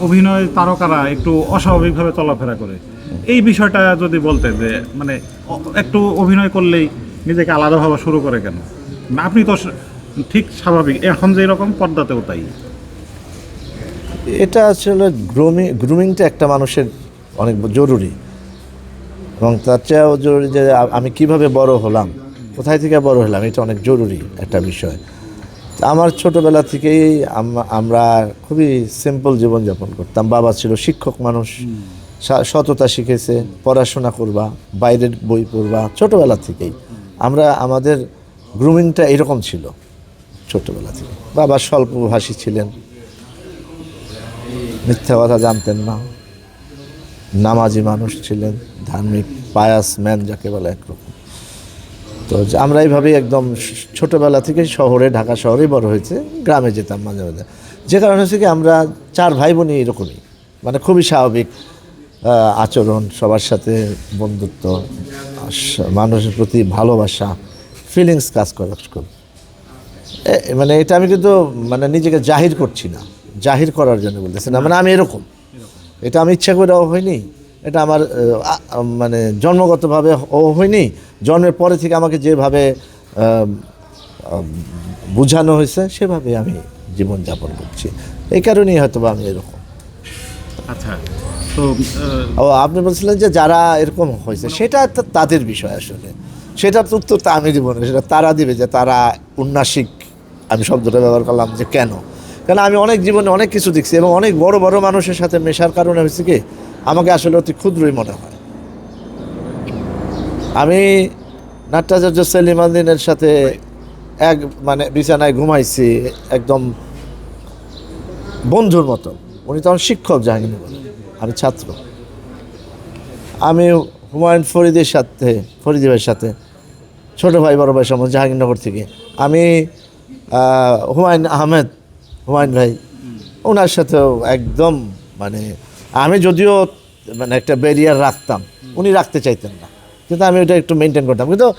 অভিনয় তারকারা একটু অস্বাভাবিকভাবে চলাফেরা করে, এই বিষয়টা যদি বলতেন যে মানে একটু অভিনয় করলেই নিজেকে আলাদাভাবে শুরু করে কেন? না, আপনি তো ঠিক স্বাভাবিক, এখন যে এরকম পর্দাতেও তাই। এটা আসলে গ্রুমিংটা একটা মানুষের অনেক জরুরি, এবং তার চেয়েও জরুরি যে আমি কিভাবে বড় হলাম, কোথায় থেকে বড় হলাম, এটা অনেক জরুরি একটা বিষয়। আমার ছোটোবেলা থেকেই আমরা খুবই সিম্পল জীবনযাপন করতাম। বাবা ছিল শিক্ষক মানুষ, সততা শিখেছে, পড়াশোনা করবা, বাইরের বই পড়বা, ছোটোবেলা থেকেই আমাদের গ্রুমিংটা এরকম ছিল ছোটোবেলা থেকে। বাবা স্বল্পভাষী ছিলেন, মিথ্যা কথা জানতেন না, নামাজি মানুষ ছিলেন, ধার্মিক পায়াস ম্যান যাকে বলে একরকম। তো আমরা এইভাবেই একদম ছোটোবেলা থেকে ঢাকা শহরেই বড় হয়েছে, গ্রামে যেতাম মাঝে মাঝে। যে কারণে হচ্ছে কি আমরা 4 ভাই বোনই এরকমই, মানে খুবই স্বাভাবিক আচরণ, সবার সাথে বন্ধুত্ব, মানুষের প্রতি ভালোবাসা, ফিলিংস কাজ করে। মানে এটা আমি কিন্তু মানে নিজেকে জাহির করছি না, জাহির করার জন্য বলতেছি না, মানে আমি এরকম, এটা আমি ইচ্ছা করেও হয়নি, এটা আমার মানে জন্মগতভাবে হয়নি। জন্মের পরে থেকে আমাকে যেভাবে বোঝানো হয়েছে সেভাবে আমি জীবনযাপন করছি, এই কারণেই হয়তো আমি এরকম। আচ্ছা, তো আপনি বলছিলেন যে যারা এরকম হয়েছে সেটা তাদের বিষয়, আসলে সেটার উত্তর তা আমি দিব না, সেটা তারা দিবে যে তারা উন্নাসিক। আমি শব্দটা ব্যবহার করলাম যে কেন, কারণ আমি অনেক জীবনে অনেক কিছু দেখছি, এবং অনেক বড় বড় মানুষের সাথে মেশার কারণে হয়েছে কি আমাকে আসলে অতি ক্ষুদ্রই মনে হয়। আমি নাট্যাচার্য সেলিম আলদিনের সাথে মানে বিছানায় ঘুমাইছি একদম বন্ধুর মতো। উনি তখন শিক্ষক জাহাঙ্গীরনগরে, আমি ছাত্র। আমি হুমায়ুন ফরিদি ভাইয়ের সাথে ছোটো ভাই বড় ভাই সমাজ জাহাঙ্গীরনগর থেকে। আমি হুমায়ুন ভাই ওনার সাথেও একদম মানে আমি যদিও মানে একটা ব্যারিয়ার রাখতাম, উনি রাখতে চাইতেন না, কিন্তু আমি ওটা একটু মেনটেন করতাম। কিন্তু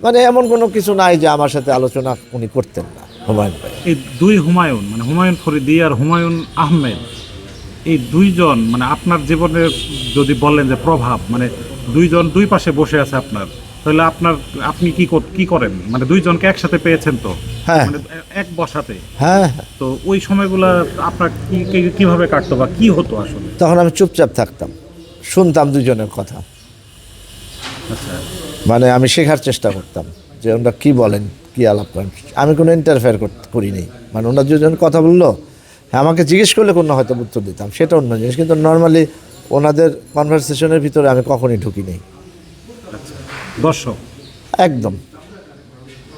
মানে এমন কোনো কিছু নাই যে আমার সাথে আলোচনা উনি করতেন না হুমায়ুন ভাই। এই দুই হুমায়ুন মানে হুমায়ুন ফরিদি আর হুমায়ুন আহমেদ, এই দুইজন মানে আপনার জীবনে যদি বলেন যে প্রভাব, মানে দুইজন দুই পাশে বসে আছে আপনার, তাহলে আপনি কি করেন? মানে দুইজনকে একসাথে পেয়েছেন তো, হ্যাঁ, মানে এক বসাতে। হ্যাঁ, তো ওই সময়গুলা আপনার কিভাবে কাটতো বা কি হতো আসলে? তখন আমি চুপচাপ থাকতাম, শুনতাম দুজনের কথা। আচ্ছা, মানে আমি শেখার চেষ্টা করতাম যে ওনারা কী বলেন, কী আলাপ করেন। আমি কোনো ইন্টারফেয়ার করিনি, মানে ওনারা দুজন কথা বললো, হ্যাঁ আমাকে জিজ্ঞেস করলে কোনো হয়তো উত্তর দিতাম, সেটা অন্য জিনিস, কিন্তু নর্মালি ওনাদের কনভারসেশনের ভিতরে আমি কখনই ঢুকিনি। আচ্ছা, দর্শক একদম।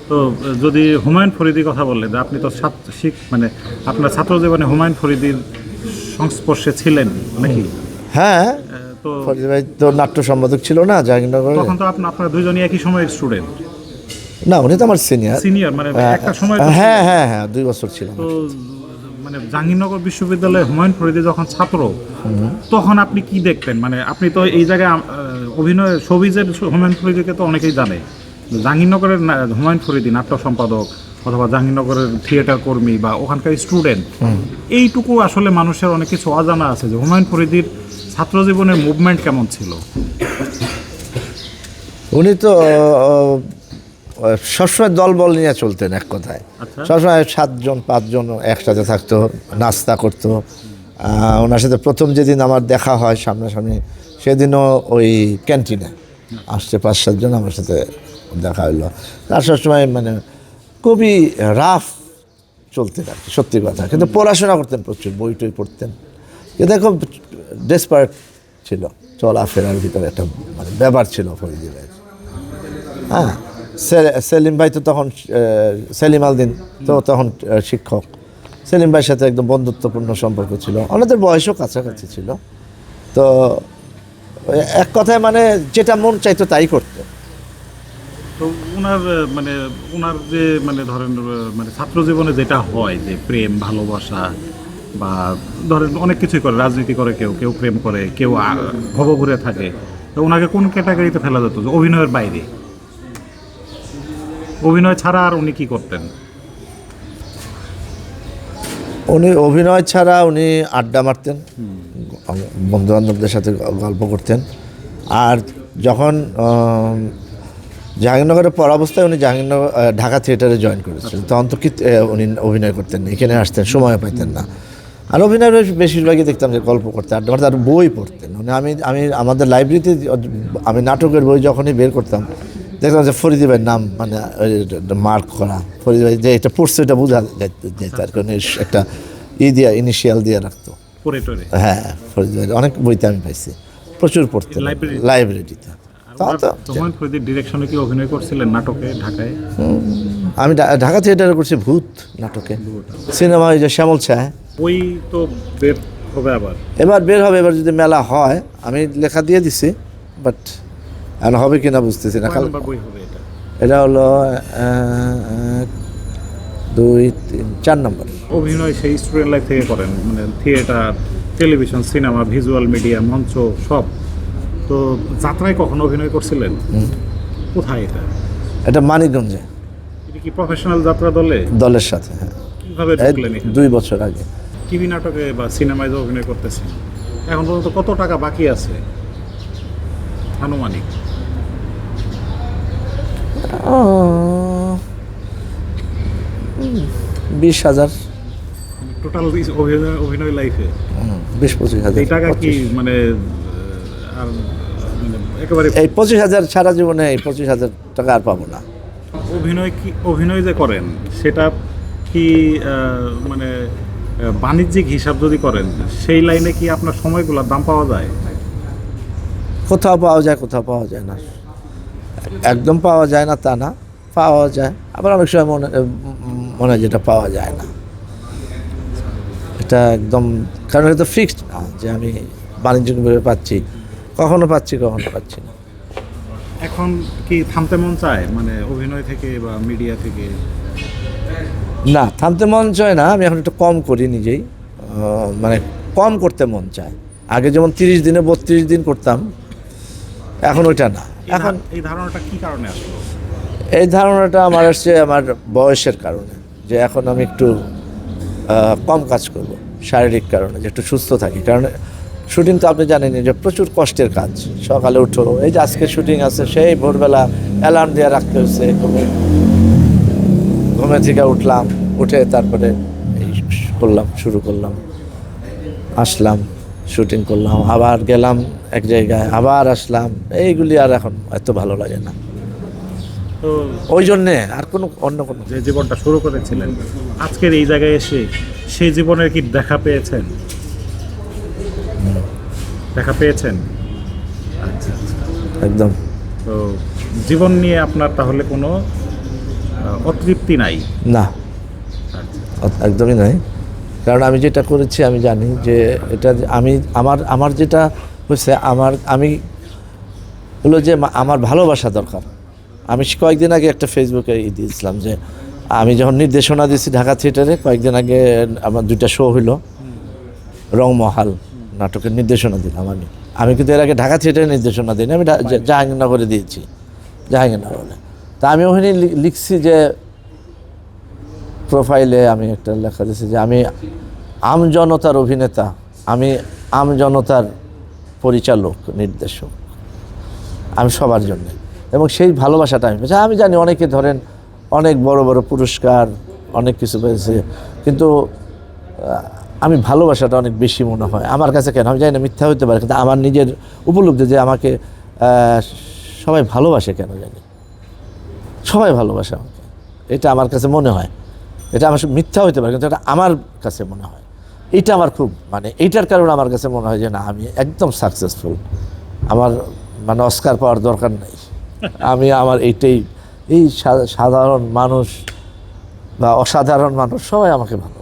তো যদি হুমায়ুন ফরিদির কথা বললেন যে আপনি তো মানে আপনার ছাত্র জীবনে হুমায়ুন ফরিদির সংস্পর্শে ছিলেন নাকি? হ্যাঁ, তো ফরিদ ভাই তো নাট্য সম্পাদক ছিল না জাহাঙ্গীরনগরে? তখন তো আপনারা দুইজনই একই সময়ের স্টুডেন্ট। না, উনি তো আমার সিনিয়র মানে একটা সময় তো হ্যাঁ হ্যাঁ হ্যাঁ 2 বছর ছিলাম। তো মানে জাহাঙ্গীরনগর বিশ্ববিদ্যালয়ে হুমায়ুন ফরিদি যখন ছাত্র, তখন আপনি কি দেখতেন? মানে আপনি তো এই জায়গায় অভিনয় শোবিজের হুমায়ুন ফরিদিকে তো অনেকেই জানে, জাহাঙ্গীরনগরের হুমায়ুন ফরিদি নাট্য সম্পাদক অথবা জাহাঙ্গীরনগরের থিয়েটার কর্মী বা ওখানকার স্টুডেন্ট, এইটুকু আসলে মানুষের অনেক কিছু অজানা আছে যে হুমায়ুন ফরিদির ছাত্র জীবনের মুভমেন্ট কেমন ছিল। উনি তো সবসময় দলবল নিয়ে চলতেন, এক কথায় সবসময় 7-5 জন একসাথে থাকতো, নাস্তা করতো। ওনার সাথে প্রথম যেদিন আমার দেখা হয় সামনাসামনি, সেদিনও ওই ক্যান্টিনে আসছে 5-7 জন আমার সাথে দেখা হইলো। তার সবসময় মানে খুবই রাফ চলতেন আর কি, সত্যি কথা। কিন্তু পড়াশোনা করতেন প্রচুর, বই টই পড়তেন, কিন্তু খুব ডেসপারেট ছিল, চলাফেরার ভিতরে একটা মানে ব্যাপার ছিল ফরিদি ভাই। হ্যাঁ, সেলিম ভাই তো তখন সেলিম আলদিন তো তখন শিক্ষক। সেলিম ভাইয়ের সাথে একদম বন্ধুত্বপূর্ণ সম্পর্ক ছিল, ওনাদের বয়সও কাছাকাছি ছিল। তো এক কথায় মানে যেটা মন চাইতো তাই করতো। তো ওনার যে মানে ধরেন মানে ছাত্র জীবনে যেটা হয় যে প্রেম ভালোবাসা বা ধরেন অনেক কিছুই করে, রাজনীতি করে, কেউ কেউ প্রেম করে, কেউ ভবঘুরে থাকে, তো ওনাকে কোন ক্যাটাগরিতে ফেলা যেত? যে অভিনয়ের বাইরে, অভিনয় ছাড়া আর উনি কি করতেন? উনি অভিনয় ছাড়া উনি আড্ডা মারতেন, বন্ধু বান্ধবদের সাথে গল্প করতেন। আর যখন জাহাঙ্গীরনগরে পড়া অবস্থায় উনি জাহাঙ্গীরনগর ঢাকা থিয়েটারে জয়েন করেছিলেন, তখন তো উনি অভিনয় করতেন না, এখানে আসতেন, সময় পাইতেন না। আর অভিনয়ের বেশিরভাগই দেখতাম যে গল্প করতেন, আড্ডা মারতেন, আর বই পড়তেন। মানে আমি আমাদের লাইব্রেরিতে আমি নাটকের বই যখনই বের করতাম দেখলাম যে ফরিদি ভাইয়ের নাম মানে মার্ক করা, ফরিদি ভাই যে এটা পড়ছে এটা বোঝা যেত আর কি, একটা ইনিশিয়াল দিয়ে রাখতো। হ্যাঁ, ফরিদি ভাই অনেক বইতে আমি পাইছি, প্রচুর পড়তেন লাইব্রেরিতে। ডিরেকশনে কি অভিনয় করছিলেন নাটকে ঢাকায়? আমি ঢাকা থিয়েটারে করছি ভূত নাটকে, সিনেমা ওই যে শ্যামল ছায়। ওই তো বের হবে আবার, এবার বের হবে, এবার যদি মেলা হয়। আমি লেখা দিয়ে দিছি, বাট এখন হবে কিনা বুঝতেছি না। কাল বই হবে এটা? এটা হলো 2, 3, 4 নম্বর। অভিনয় সেই স্টুডেন্ট লাইফ থেকে করেন, মানে theatre, television, cinema, visual media, মঞ্চ সব। তো যাত্রায় কখনো অভিনয় করছিলেন? কোথায় এটা? এটা মানিকগঞ্জে। এটা কি প্রফেশনাল যাত্রা দলের সাথে? হ্যাঁ। কিভাবে ঢুকলেন এখানে? 2 বছর আগে। টিভি নাটকে বা সিনেমায় যে অভিনয় করতেছেন, এখন পর্যন্ত কত টাকা বাকি আছে আনুমানিক? 20,000 টোটাল অভিনয় লাইফে 20-25 হাজার। এই টাকা কি মানে আর মানে একেবারে এই 25,000 সারা জীবনে এই 25,000 টাকা আর পাবো না। অভিনয় যে করেন সেটা কি মানে বাণিজ্যিক হিসাব যদি করেন, সেই লাইনে কি আপনার সময়গুলোর দাম পাওয়া যায়? কোথাও পাওয়া যায়, কোথাও পাওয়া যায় না। একদম পাওয়া যায় না তা না, পাওয়া যায়। আবার অনেক সময় মনে হয় যেটা পাওয়া যায় না। এটা একদম, কারণ এটা ফিক্সড না যে আমি বাণিজ্যিকভাবে পাচ্ছি, কখনো পাচ্ছি কখনো পাচ্ছি না। এখন কি থামতে মন চায় মানে অভিনয় থেকে বা মিডিয়া থেকে? না, থামতে মন চায় না। আমি এখন একটু কম করি নিজেই, মানে কম করতে মন চায়। আগে যেমন 30 দিনে 32 দিন করতাম, এখন ওইটা না। এখন এই ধারণাটা কি কারণে আসলো? এই ধারণাটা আমার আসছে আমার বয়সের কারণে, যে এখন আমি একটু কম কাজ করব, শারীরিক কারণে, যে একটু সুস্থ থাকি। কারণ শুটিং তো আপনি জানেনই যে প্রচুর কষ্টের কাজ। সকালে উঠো, এই যে আজকে শুটিং আছে, সেই ভোরবেলা অ্যালার্ম দিয়ে রাখতে হচ্ছে, ঘুমে থেকে উঠলাম, উঠে তারপরে এই শুরু করলাম, আসলাম, শুটিং করলাম, আবার গেলাম এক জায়গায়, আবার আসলাম। এইগুলি আর এখন এত ভালো লাগে না। তো ওই জন্যে আর অন্য কোনো যে জীবনটা শুরু করেছিলেন, আজকের এই জায়গায় এসে সেই জীবনের কি দেখা পেয়েছেন? দেখা পেয়েছেন? আচ্ছা আচ্ছা, একদম। তো জীবন নিয়ে আপনার তাহলে কোনো অতৃপ্তি নাই? না, একদমই নয়। কারণ আমি যেটা করেছি আমি জানি যে এটা আমার যেটা হচ্ছে, আমি হলো যে আমার ভালোবাসা দরকার। আমি কয়েকদিন আগে একটা ফেসবুকে দিয়েছিলাম যে আমি যখন নির্দেশনা দিয়েছি ঢাকা থিয়েটারে, কয়েকদিন আগে আমার 2টা শো হইলো, রংমহাল নাটকের নির্দেশনা দিলাম আমি কিন্তু এর আগে ঢাকা থিয়েটারে নির্দেশনা দিইনি, আমি জাহাঙ্গীরনগরে দিয়েছি, জাহাঙ্গীরনগরে। তা আমি ওখানে লিখছি যে প্রোফাইলে আমি একটা লেখা দিয়েছি যে আমি আমজনতার অভিনেতা, আমি আমজনতার পরিচালক, নির্দেশক, আমি সবার জন্য। এবং সেই ভালোবাসাটা আমি জানি অনেকে ধরেন অনেক বড় বড় পুরস্কার অনেক কিছু পেয়েছে, কিন্তু আমি ভালোবাসাটা অনেক বেশি মনে হয় আমার কাছে। কেন আমি জানি না, মিথ্যা হতে পারে, কিন্তু আমার নিজের উপলব্ধি যে আমাকে সবাই ভালোবাসে, কেন জানি সবাই ভালোবাসে আমাকে, এটা আমার কাছে মনে হয়। এটা আমার মিথ্যা হতে পারে, কিন্তু এটা আমার কাছে মনে হয়। এটা আমার খুব মানে এইটার কারণে আমার কাছে মনে হয় যে না, আমি একদম সাকসেসফুল, আমার মানে অস্কার পাওয়ার দরকার নেই। আমার এইটাই, এই সাধারণ মানুষ বা অসাধারণ মানুষ সবাই আমাকে ভালো